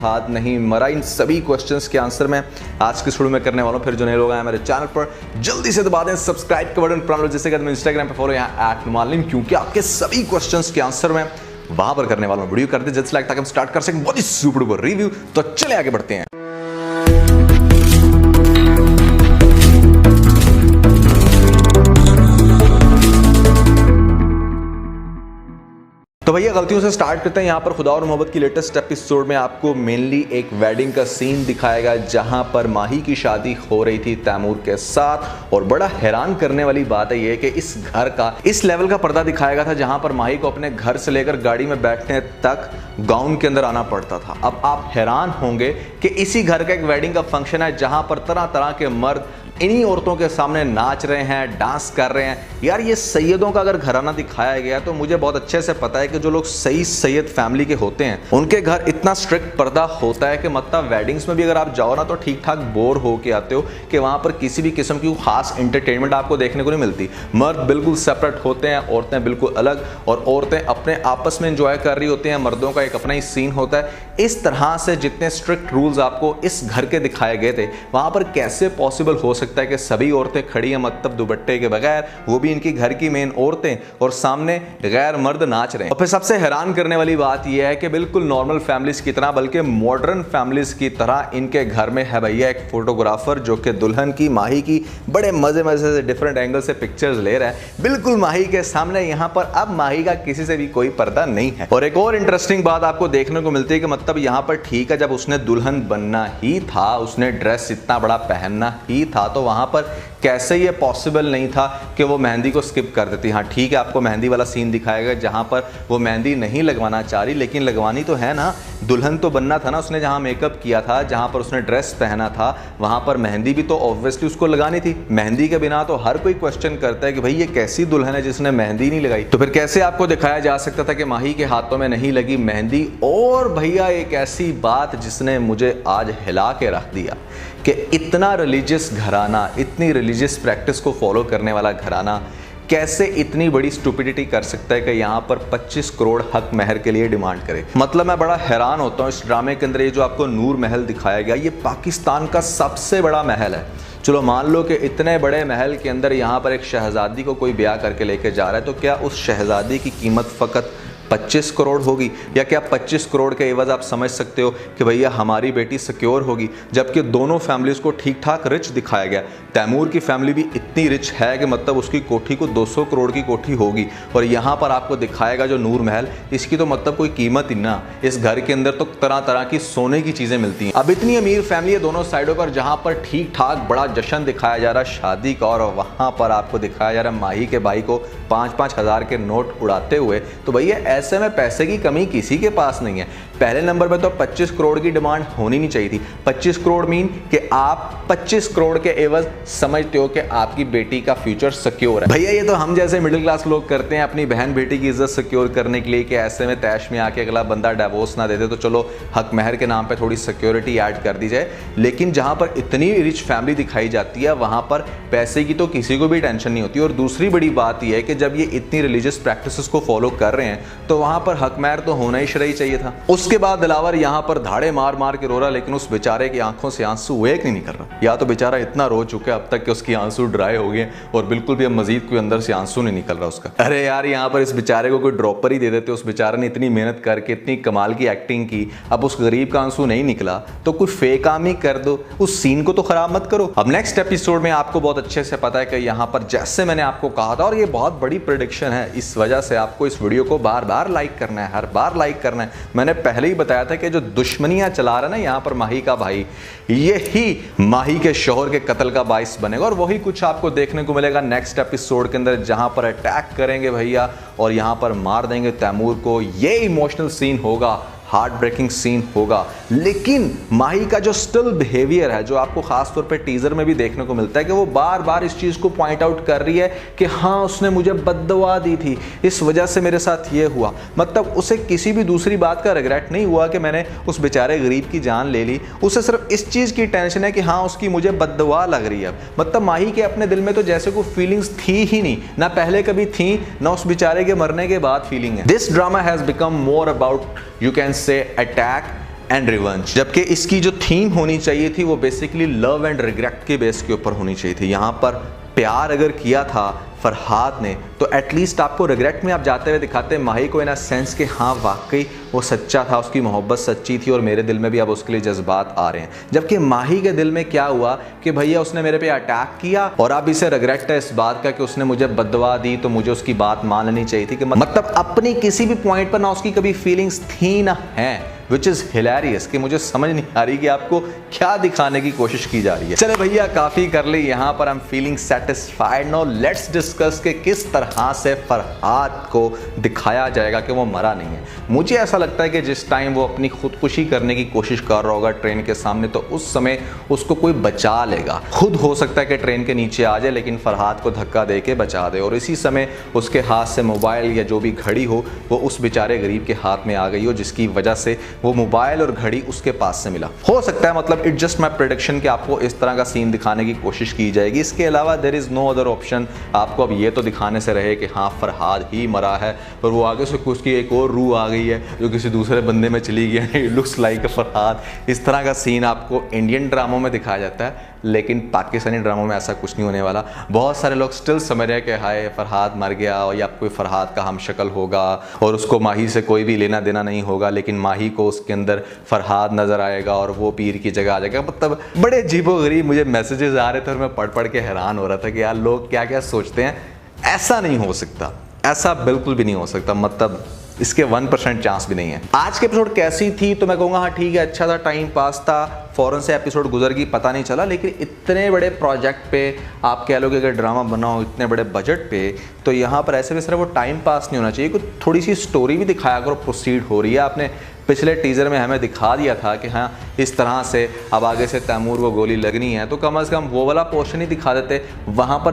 हाथ नहीं मरा, इन सभी क्वेश्चंस के आंसर मैं आज की वीडियो में करने वाला हूं। फिर जो नए लोग आए मेरे चैनल पर जल्दी से दबा दें सब्सक्राइब का बटन, प्राण जैसे कहते हैं इंस्टाग्राम पे फॉलो यहाँ @numalnim, क्योंकि आपके सभी क्वेश्चंस के आंसर मैं वहां पर करने वाला हूं। वीडियो करते जल्दी लाइक ताकि हम स्टार्ट कर सकें बहुत ही सुपर रिव्यू। तो चले आगे बढ़ते हैं। तो भैया गलतियों से स्टार्ट करते हैं। यहाँ पर खुदा और मोहब्बत की लेटेस्ट एपिसोड में आपको मेनली एक वेडिंग का सीन दिखाएगा जहां पर माही की शादी हो रही थी तैमूर के साथ। और बड़ा हैरान करने वाली बात है ये कि इस घर का इस लेवल का पर्दा दिखाया था जहां पर माही को अपने घर से लेकर गाड़ी में बैठने तक गाउन के अंदर आना पड़ता था। अब आप हैरान होंगे कि इसी घर का एक वेडिंग का फंक्शन है जहां पर तरह तरह के मर्द इन्हीं औरतों के सामने नाच रहे हैं, डांस कर रहे हैं। यार ये सैयदों का अगर घराना दिखाया गया तो मुझे बहुत अच्छे से पता है कि जो लोग सही सैयद फैमिली के होते हैं उनके घर इतना स्ट्रिक्ट पर्दा होता है कि मतलब वेडिंग्स में भी अगर आप जाओ ना तो ठीक ठाक बोर होके आते हो कि वहां पर किसी भी किस्म की खास एंटरटेनमेंट आपको देखने को नहीं मिलती। मर्द बिल्कुल सेपरेट होते हैं, औरतें बिल्कुल अलग, और औरतें अपने आपस में एंजॉय कर रही होती हैं, मर्दों का एक अपना ही सीन होता है। इस तरह से जितने स्ट्रिक्ट रूल्स आपको इस घर के दिखाए गए थे वहां पर कैसे पॉसिबल हो सकता है कि सभी औरतें खड़ी हैं मतलब दुपट्टे के बगैर, वो भी इनकी घर की मेन औरतें, और सामने गैर मर्द नाच रहे हैं। और फिर सबसे हैरान करने वाली बात यह है कि बिल्कुल नॉर्मल फैमिलीज की तरह बल्कि मॉडर्न फैमिलीज की तरह इनके घर में है भैया एक फोटोग्राफर जो कि दुल्हन की माही की बड़े मजे मजे से डिफरेंट एंगल से पिक्चर्स ले रहा है बिल्कुल माही के सामने। यहां पर अब माही का किसी से भी कोई पर्दा नहीं है। और एक और इंटरेस्टिंग बात आपको देखने को मिलती है कि मतलब यहां पर ठीक है जब उसने दुल्हन बनना ही था, उसने ड्रेस इतना बड़ा पहनना ही था, तो वहां पर कैसे ये पॉसिबल नहीं था कि वो मेहंदी को स्किप कर देती। हाँ ठीक है आपको मेहंदी वाला सीन दिखाएगा जहां पर वो मेहंदी नहीं लगवाना चाह रही, लेकिन लगवानी तो है ना, दुल्हन तो बनना था ना। उसने जहां मेकअप किया था, जहां पर उसने ड्रेस पहना था, वहां पर मेहंदी भी तो ऑब्वियसली उसको लगानी थी। मेहंदी के बिना तो हर कोई क्वेश्चन करता है कि भाई ये कैसी दुल्हन है जिसने मेहंदी नहीं लगाई। तो फिर कैसे आपको दिखाया जा सकता था कि माही के हाथों में नहीं लगी मेहंदी। और भैया एक ऐसी बात जिसने मुझे आज हिला के रख दिया कि इतना रिलीजियस घराना, इतनी रिलीजियस प्रैक्टिस को फॉलो करने वाला घराना कैसे इतनी बड़ी स्टुपिडिटी कर सकता है कि यहाँ पर 25 करोड़ हक महर के लिए डिमांड करे। मतलब मैं बड़ा हैरान होता हूँ इस ड्रामे के अंदर। ये जो आपको नूर महल दिखाया गया ये पाकिस्तान का सबसे बड़ा महल है। चलो मान लो कि इतने बड़े महल के अंदर यहाँ पर एक शहजादी को कोई ब्याह करके लेके जा रहा है, तो क्या उस शहजादी की कीमत फ़कत 25 करोड़ होगी? या क्या 25 करोड़ के एवज आप समझ सकते हो कि भैया हमारी बेटी सिक्योर होगी? जबकि दोनों फैमिलीज को ठीक ठाक रिच दिखाया गया। तैमूर की फैमिली भी इतनी रिच है कि मतलब उसकी कोठी को 200 करोड़ की कोठी होगी, और यहाँ पर आपको दिखाएगा जो नूर महल, इसकी तो मतलब कोई कीमत ही ना। इस घर के अंदर तो तरह तरह की सोने की चीज़ें मिलती हैं। अब इतनी अमीर फैमिली है दोनों साइडों पर, जहाँ पर ठीक ठाक बड़ा जश्न दिखाया जा रहा है शादी का, और वहाँ पर आपको दिखाया जा रहा है माही के भाई को 5-5 हज़ार के नोट उड़ाते हुए। तो भैया ऐसे में पैसे की कमी किसी के पास नहीं है। पहले नंबर पे तो 25 करोड़ की डिमांड होनी नहीं चाहिए थी। 25 करोड़ मीन कि आप 25 करोड़ के एवज समझते हो कि आपकी बेटी का फ्यूचर सिक्योर है। भैया ये तो हम जैसे मिडिल क्लास लोग करते हैं अपनी बहन बेटी की इज्जत सिक्योर करने के लिए कि ऐसे में तैश में आके अगला बंदा डिवोर्स ना दे दे, तो चलो हक महर के नाम पे थोड़ी सिक्योरिटी ऐड कर दी जाए। लेकिन जहां पर इतनी रिच फैमिली दिखाई जाती है वहां पर पैसे की तो किसी को भी टेंशन नहीं होती। और दूसरी बड़ी बात यह है कि जब ये इतनी रिलीजियस प्रैक्टिसेस को फॉलो कर रहे हैं तो वहां पर हक महर तो होना ही शरई चाहिए था। उसके बाद दिलावर यहां पर धाड़े मार मार के रो रहा, लेकिन उस बेचारे की आंखों से आंसू एक नहीं निकल रहा। या तो बेचारा इतना रो चुका है अब तक कि उसकी आंसू ड्राई हो गए और बिल्कुल भी अब मजीद कोई अंदर से आंसू नहीं निकल रहा उसका। अरे यार यहाँ पर इस बेचारे को कोई ड्रॉपर ही दे देते। उस बेचारे ने इतनी मेहनत करके इतनी कमाल की एक्टिंग की, अब उस गरीब का आंसू नहीं निकला तो कुछ फेक काम ही कर दो, उस सीन को तो खराब मत करो। अब नेक्स्ट एपिसोड में आपको बहुत अच्छे से पता है कि यहाँ पर जैसे मैंने आपको कहा था, और ये बहुत बड़ी प्रेडिक्शन है, इस वजह से आपको इस वीडियो को बार बार लाइक करना है, हर बार लाइक करना है। मैंने पहले ही बताया था कि जो दुश्मनियां चला रहा है ना यहाँ पर माही का भाई, यही माही के शौहर के कत्ल का बाइस बनेगा। और वही कुछ आपको देखने को मिलेगा नेक्स्ट एपिसोड के अंदर, जहां पर अटैक करेंगे भैया और यहां पर मार देंगे तैमूर को। ये इमोशनल सीन होगा, हार्ट ब्रेकिंग सीन होगा। लेकिन माही का जो स्टिल बिहेवियर है, जो आपको खास तौर पे टीजर में भी देखने को मिलता है कि वो बार बार इस चीज को पॉइंट आउट कर रही है कि हाँ उसने मुझे बद्दुआ दी थी, इस वजह से मेरे साथ ये हुआ। मतलब उसे किसी भी दूसरी बात का रिग्रेट नहीं हुआ कि मैंने उस बेचारे गरीब की जान ले ली। उसे सिर्फ इस चीज की टेंशन है कि हाँ उसकी मुझे बद्दुआ लग रही है। मतलब माही के अपने दिल में तो जैसे कोई फीलिंग्स थी ही नहीं, ना पहले कभी थी ना उस बेचारे के मरने के बाद फीलिंग है। This drama has become more about, you can say, attack and revenge, जबकि इसकी जो थीम होनी चाहिए थी वो बेसिकली लव एंड रिग्रेट के बेस के ऊपर होनी चाहिए थी। यहाँ पर प्यार अगर किया था फरहाद ने तो एटलीस्ट आपको रिग्रेट में आप जाते हुए दिखाते माही को इन अ सेंस कि हाँ वाकई वो सच्चा था, उसकी मोहब्बत सच्ची थी और मेरे दिल में भी अब उसके लिए जज्बात आ रहे हैं। जबकि माही के दिल में क्या हुआ कि भैया उसने मेरे पे अटैक किया और अब इसे रिग्रेट है इस बात का कि उसने मुझे बददुआ दी तो मुझे उसकी बात मान लेनी चाहिए थी। कि मतलब अपनी किसी भी पॉइंट पर ना उसकी कभी फीलिंग्स थी ना है, विच इज हिलेरियस कि मुझे समझ नहीं आ रही कि आपको क्या दिखाने की कोशिश की जा रही है। चले भैया काफी कर ली यहाँ पर, I am feeling satisfied. Now let's discuss कि किस तरह से फरहाद को दिखाया जाएगा कि वो मरा नहीं है। मुझे ऐसा लगता है कि जिस टाइम वो अपनी खुदकुशी करने की कोशिश कर रहा होगा ट्रेन के सामने तो उस समय उसको कोई बचा लेगा। खुद हो सकता है कि ट्रेन के नीचे आ जाए लेकिन फरहाद को धक्का दे के बचा दे और इसी समय उसके हाथ से मोबाइल या जो भी घड़ी हो वो उस बेचारे गरीब के हाथ में आ गई हो, जिसकी वजह से वो मोबाइल और घड़ी उसके पास से मिला। हो सकता है मतलब इट जस्ट माई प्रेडिक्शन कि आपको इस तरह का सीन दिखाने की कोशिश की जाएगी। इसके अलावा there is no other option. आपको अब ये तो दिखाने से रहे कि हाँ फरहाद ही मरा है और वो आगे से उसकी एक और रूह आ गई है जो किसी दूसरे बंदे में चली गई है, इट लुक्स लाइक फरहाद। इस तरह का सीन आपको इंडियन ड्रामों में दिखाया जाता है लेकिन पाकिस्तानी ड्रामों में ऐसा कुछ नहीं होने वाला। बहुत सारे लोग स्टिल समझ रहे हैं कि हाय फरहाद मर गया और या कोई फरहाद का हम शक्ल होगा और उसको माही से कोई भी लेना देना नहीं होगा, लेकिन माही को उसके अंदर फरहाद नज़र आएगा और वो पीर की जगह आ जाएगा। मतलब बड़े अजीबोगरीब मुझे मैसेजेस आ रहे थे और मैं पढ़ के हैरान हो रहा था कि यार लोग क्या क्या सोचते हैं। ऐसा नहीं हो सकता, ऐसा बिल्कुल भी नहीं हो सकता, मतलब इसके 1% चांस भी नहीं है। आज के एपिसोड कैसी थी तो मैं कहूँगा हाँ ठीक है, अच्छा था, टाइम पास था, फ़ौरन से एपिसोड गुजर गई पता नहीं चला। लेकिन इतने बड़े प्रोजेक्ट पे आप कह लो कि अगर ड्रामा बना हो इतने बड़े बजट पे तो यहाँ पर ऐसे भी सिर्फ वो टाइम पास नहीं होना चाहिए, कुछ थोड़ी सी स्टोरी भी दिखाया करो प्रोसीड हो रही है। आपने पिछले टीज़र में हमें दिखा दिया था कि हाँ इस तरह से अब आगे से तैमूर को गोली लगनी है तो कम से कम वो वाला पोर्शन ही दिखा देते। वहाँ पर